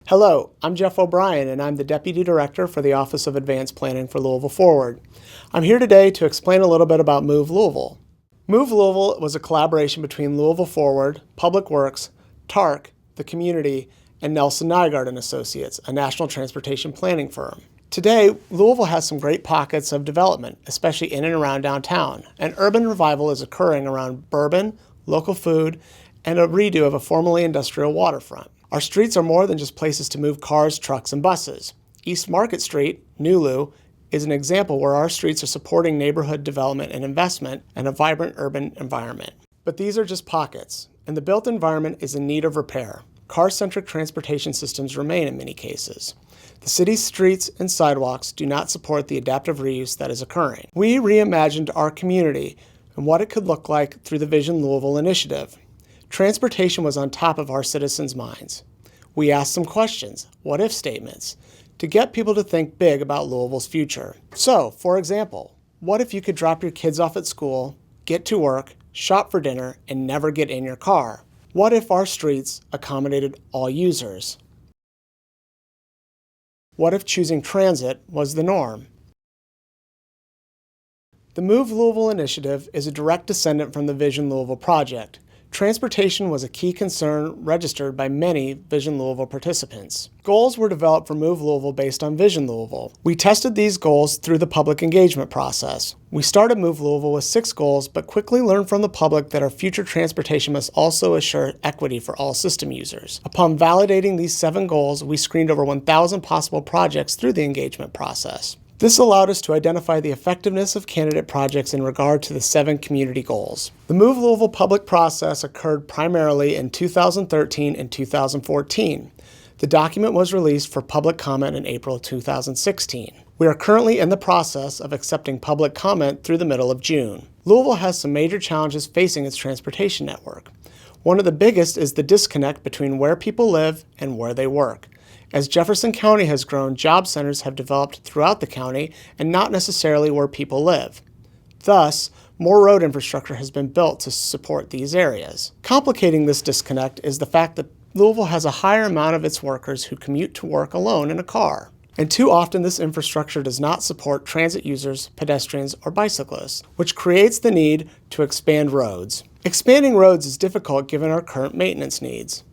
Hello, I'm Jeff O'Brien, and I'm the Deputy Director for the Office of Advanced Planning for Louisville Forward. I'm here today to explain a little bit about MOVE Louisville. MOVE Louisville was a collaboration between Louisville Forward, Public Works, TARC, the community, and Nelson Nygaard and Associates, a national transportation planning firm. Today, Louisville has some great pockets of development, especially in and around downtown. An urban revival is occurring around bourbon, local food, and a redo of a formerly industrial waterfront. Our streets are more than just places to move cars, trucks, and buses. East Market Street, New Lou, is an example where our streets are supporting neighborhood development and investment and a vibrant urban environment. But these are just pockets, and the built environment is in need of repair. Car-centric transportation systems remain in many cases. The city's streets and sidewalks do not support the adaptive reuse that is occurring. We reimagined our community and what it could look like through the Vision Louisville initiative. Transportation was on top of our citizens' minds. We asked some questions, what-if statements, to get people to think big about Louisville's future. So, for example, what if you could drop your kids off at school, get to work, shop for dinner, and never get in your car? What if our streets accommodated all users? What if choosing transit was the norm? The MOVE Louisville initiative is a direct descendant from the Vision Louisville project. Transportation was a key concern registered by many Vision Louisville participants. Goals were developed for MOVE Louisville based on Vision Louisville. We tested these goals through the public engagement process. We started MOVE Louisville with 6 goals, but quickly learned from the public that our future transportation must also assure equity for all system users. Upon validating these 7 goals, we screened over 1,000 possible projects through the engagement process. This allowed us to identify the effectiveness of candidate projects in regard to the 7 community goals. The MOVE Louisville public process occurred primarily in 2013 and 2014. The document was released for public comment in April 2016. We are currently in the process of accepting public comment through the middle of June. Louisville has some major challenges facing its transportation network. One of the biggest is the disconnect between where people live and where they work. As Jefferson County has grown, job centers have developed throughout the county and not necessarily where people live. Thus, more road infrastructure has been built to support these areas. Complicating this disconnect is the fact that Louisville has a higher amount of its workers who commute to work alone in a car. And too often this infrastructure does not support transit users, pedestrians, or bicyclists, which creates the need to expand roads. Expanding roads is difficult given our current maintenance needs.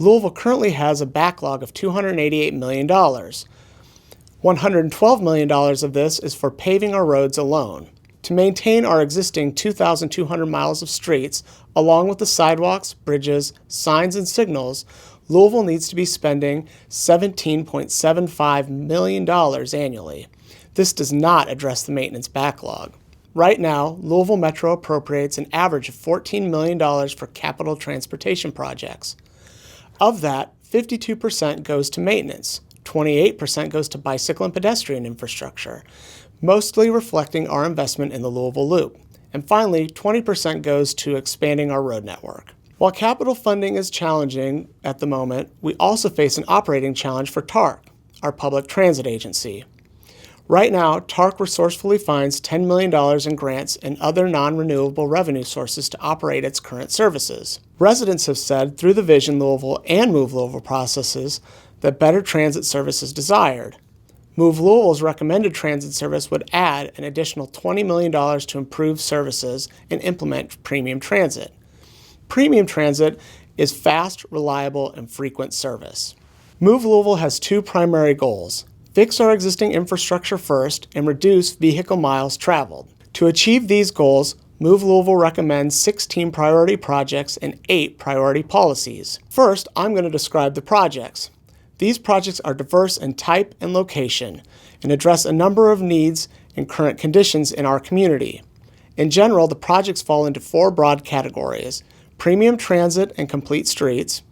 Louisville currently has a backlog of $288 million. $112 million of this is for paving our roads alone. To maintain our existing 2,200 miles of streets, along with the sidewalks, bridges, signs, and signals, Louisville needs to be spending $17.75 million annually. This does not address the maintenance backlog. Right now, Louisville Metro appropriates an average of $14 million for capital transportation projects. Of that, 52% goes to maintenance, 28% goes to bicycle and pedestrian infrastructure, mostly reflecting our investment in the Louisville Loop. And finally, 20% goes to expanding our road network. While capital funding is challenging at the moment, we also face an operating challenge for TARC, our public transit agency. Right now, TARC resourcefully finds $10 million in grants and other non-renewable revenue sources to operate its current services. Residents have said through the Vision Louisville and MOVE Louisville processes that better transit service is desired. MOVE Louisville's recommended transit service would add an additional $20 million to improve services and implement premium transit. Premium transit is fast, reliable, and frequent service. MOVE Louisville has 2 primary goals. Fix our existing infrastructure first and reduce vehicle miles traveled. To achieve these goals, MOVE Louisville recommends 16 priority projects and 8 priority policies. First, I'm going to describe the projects. These projects are diverse in type and location and address a number of needs and current conditions in our community. In general, the projects fall into 4 broad categories: premium transit and complete streets,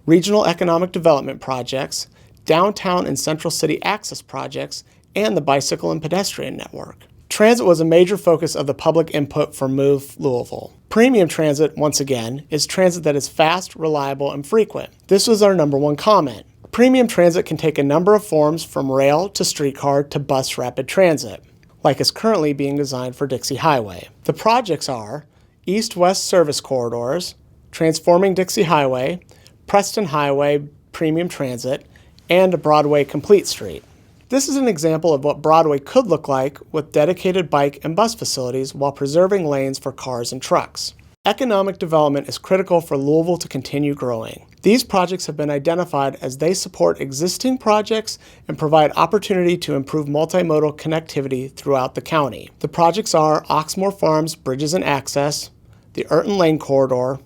regional economic development projects, downtown and central city access projects, and the bicycle and pedestrian network. Transit was a major focus of the public input for MOVE Louisville. Premium transit, once again, is transit that is fast, reliable, and frequent. This was our number 1 comment. Premium transit can take a number of forms from rail to streetcar to bus rapid transit, like is currently being designed for Dixie Highway. The projects are east-west service corridors, transforming Dixie Highway, Preston Highway premium transit, and a Broadway complete street. This is an example of what Broadway could look like with dedicated bike and bus facilities while preserving lanes for cars and trucks. Economic development is critical for Louisville to continue growing. These projects have been identified as they support existing projects and provide opportunity to improve multimodal connectivity throughout the county. The projects are Oxmoor Farms Bridges and Access, the Urton Lane Corridor,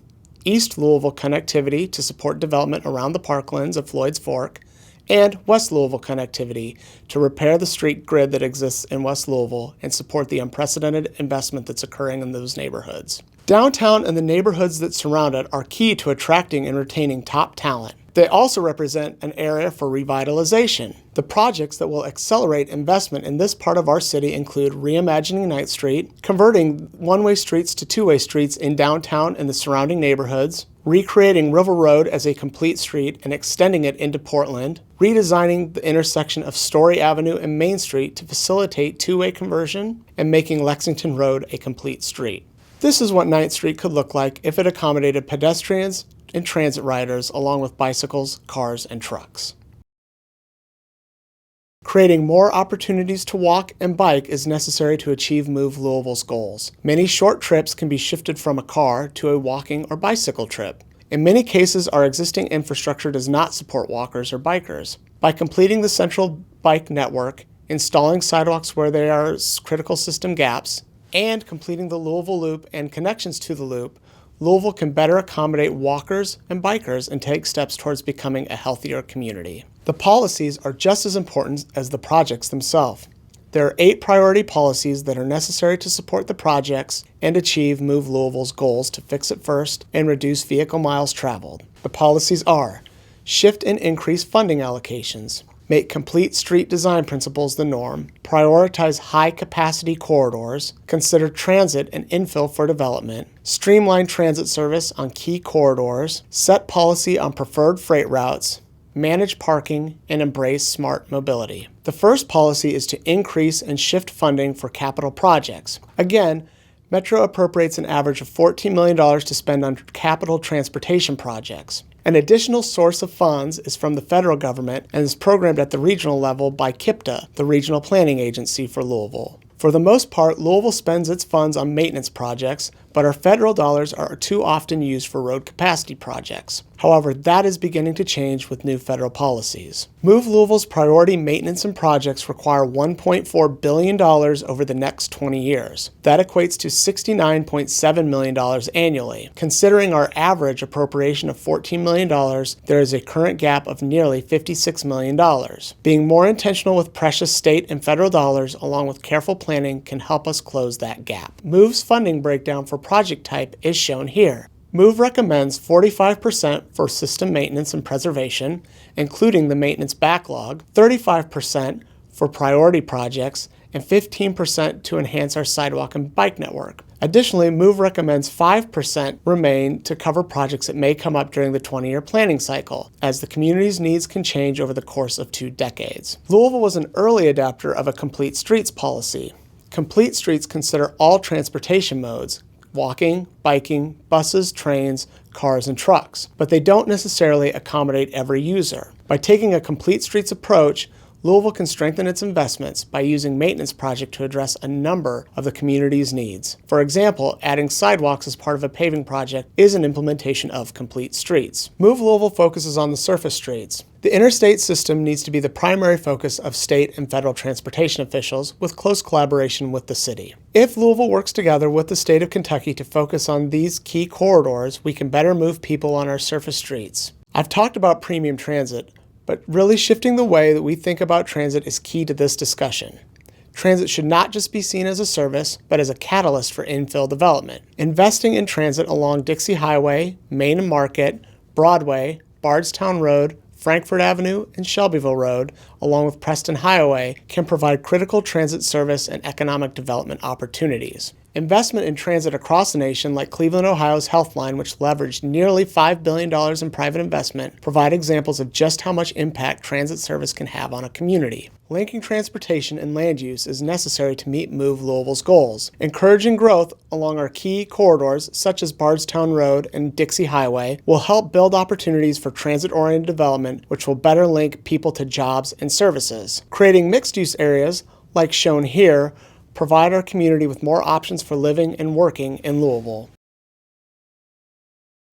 East Louisville connectivity to support development around the parklands of Floyd's Fork, and West Louisville connectivity to repair the street grid that exists in West Louisville and support the unprecedented investment that's occurring in those neighborhoods. Downtown and the neighborhoods that surround it are key to attracting and retaining top talent. They also represent an area for revitalization. The projects that will accelerate investment in this part of our city include reimagining Ninth Street, converting one-way streets to two-way streets in downtown and the surrounding neighborhoods, recreating River Road as a complete street and extending it into Portland, redesigning the intersection of Story Avenue and Main Street to facilitate two-way conversion, and making Lexington Road a complete street. This is what 9th Street could look like if it accommodated pedestrians and transit riders along with bicycles, cars, and trucks. Creating more opportunities to walk and bike is necessary to achieve MOVE Louisville's goals. Many short trips can be shifted from a car to a walking or bicycle trip. In many cases, our existing infrastructure does not support walkers or bikers. By completing the central bike network, installing sidewalks where there are critical system gaps, and completing the Louisville Loop and connections to the Loop, Louisville can better accommodate walkers and bikers and take steps towards becoming a healthier community. The policies are just as important as the projects themselves. There are 8 priority policies that are necessary to support the projects and achieve MOVE Louisville's goals to fix it first and reduce vehicle miles traveled. The policies are: shift and increase funding allocations, make complete street design principles the norm, prioritize high-capacity corridors, consider transit and infill for development, streamline transit service on key corridors, set policy on preferred freight routes, manage parking, and embrace smart mobility. The first policy is to increase and shift funding for capital projects. Again, Metro appropriates an average of $14 million to spend on capital transportation projects. An additional source of funds is from the federal government and is programmed at the regional level by KIPTA, the Regional Planning Agency for Louisville. For the most part, Louisville spends its funds on maintenance projects, but our federal dollars are too often used for road capacity projects. However, that is beginning to change with new federal policies. MOVE Louisville's priority maintenance and projects require $1.4 billion over the next 20 years. That equates to $69.7 million annually. Considering our average appropriation of $14 million, there is a current gap of nearly $56 million. Being more intentional with precious state and federal dollars, along with careful planning, can help us close that gap. MOVE's funding breakdown for project type is shown here. MOVE recommends 45% for system maintenance and preservation, including the maintenance backlog, 35% for priority projects, and 15% to enhance our sidewalk and bike network. Additionally, MOVE recommends 5% remain to cover projects that may come up during the 20-year planning cycle, as the community's needs can change over the course of 2 decades. Louisville was an early adopter of a complete streets policy. Complete streets consider all transportation modes: walking, biking, buses, trains, cars, and trucks, but they don't necessarily accommodate every user. By taking a complete streets approach, Louisville can strengthen its investments by using maintenance projects to address a number of the community's needs. For example, adding sidewalks as part of a paving project is an implementation of complete streets. MOVE Louisville focuses on the surface streets. The interstate system needs to be the primary focus of state and federal transportation officials, with close collaboration with the city. If Louisville works together with the state of Kentucky to focus on these key corridors, we can better move people on our surface streets. I've talked about premium transit, but really shifting the way that we think about transit is key to this discussion. Transit should not just be seen as a service, but as a catalyst for infill development. Investing in transit along Dixie Highway, Main and Market, Broadway, Bardstown Road, Frankfort Avenue, and Shelbyville Road, along with Preston Highway, can provide critical transit service and economic development opportunities. Investment in transit across the nation, like Cleveland, Ohio's Health Line, which leveraged nearly $5 billion in private investment, provide examples of just how much impact transit service can have on a community. Linking transportation and land use is necessary to meet MOVE Louisville's goals. Encouraging growth along our key corridors, such as Bardstown Road and Dixie Highway, will help build opportunities for transit-oriented development, which will better link people to jobs and services. Creating mixed-use areas, like shown here, provide our community with more options for living and working in Louisville.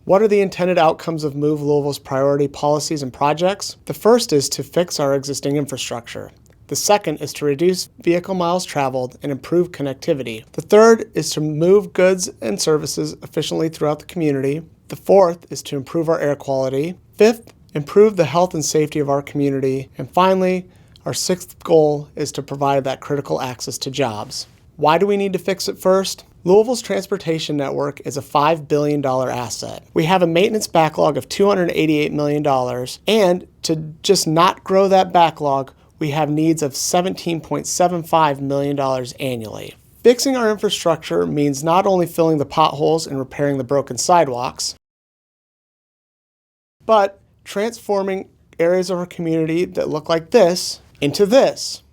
What are the intended outcomes of MOVE Louisville's priority policies and projects? The first is to fix our existing infrastructure. The second is to reduce vehicle miles traveled and improve connectivity. The third is to move goods and services efficiently throughout the community. The fourth is to improve our air quality. Fifth, improve the health and safety of our community. And finally, our sixth goal is to provide that critical access to jobs. Why do we need to fix it first? Louisville's transportation network is a $5 billion asset. We have a maintenance backlog of $288 million, and to just not grow that backlog, we have needs of $17.75 million annually. Fixing our infrastructure means not only filling the potholes and repairing the broken sidewalks, but transforming areas of our community that look like this into this.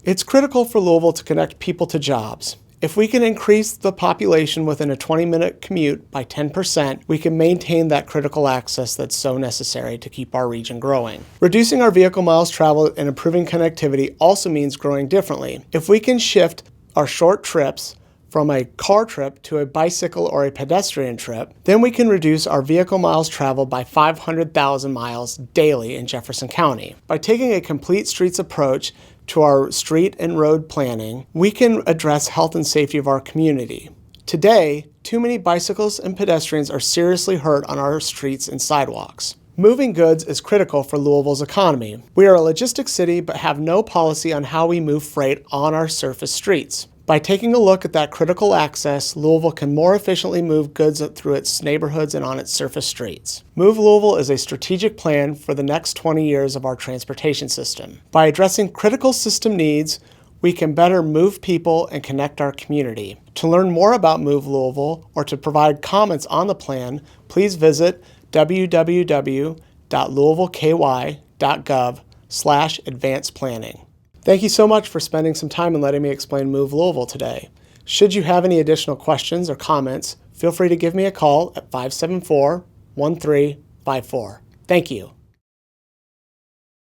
It's critical for Louisville to connect people to jobs. If we can increase the population within a 20-minute commute by 10%, we can maintain that critical access that's so necessary to keep our region growing. Reducing our vehicle miles traveled and improving connectivity also means growing differently. If we can shift our short trips from a car trip to a bicycle or a pedestrian trip, then we can reduce our vehicle miles traveled by 500,000 miles daily in Jefferson County. By taking a complete streets approach to our street and road planning, we can address health and safety of our community. Today, too many bicyclists and pedestrians are seriously hurt on our streets and sidewalks. Moving goods is critical for Louisville's economy. We are a logistics city but have no policy on how we move freight on our surface streets. By taking a look at that critical access, Louisville can more efficiently move goods through its neighborhoods and on its surface streets. MOVE Louisville is a strategic plan for the next 20 years of our transportation system. By addressing critical system needs, we can better move people and connect our community. To learn more about MOVE Louisville or to provide comments on the plan, please visit www.louisvilleky.gov/advancedplanning. Thank you so much for spending some time and letting me explain MOVE Louisville today. Should you have any additional questions or comments, feel free to give me a call at 574-1354. Thank you.